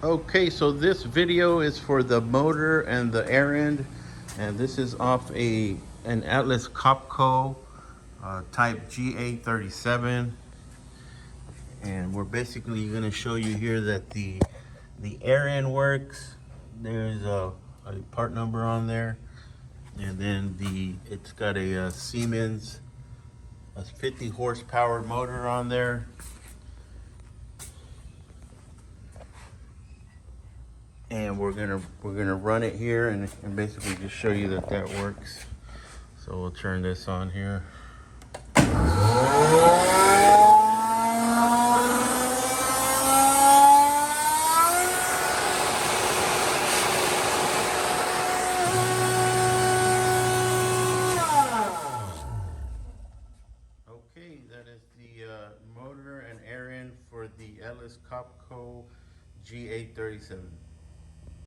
Okay, so this video is for the motor and the Airend, and this is off an Atlas Copco type GA37, and we're basically going to show you here that the Airend works. There's a part number on there, and then it's got a Siemens a 50 horsepower motor on there. And we're gonna run it here and basically just show you that that works. So we'll turn this on here. Okay, that is the motor and Airend for the Atlas Copco GA37.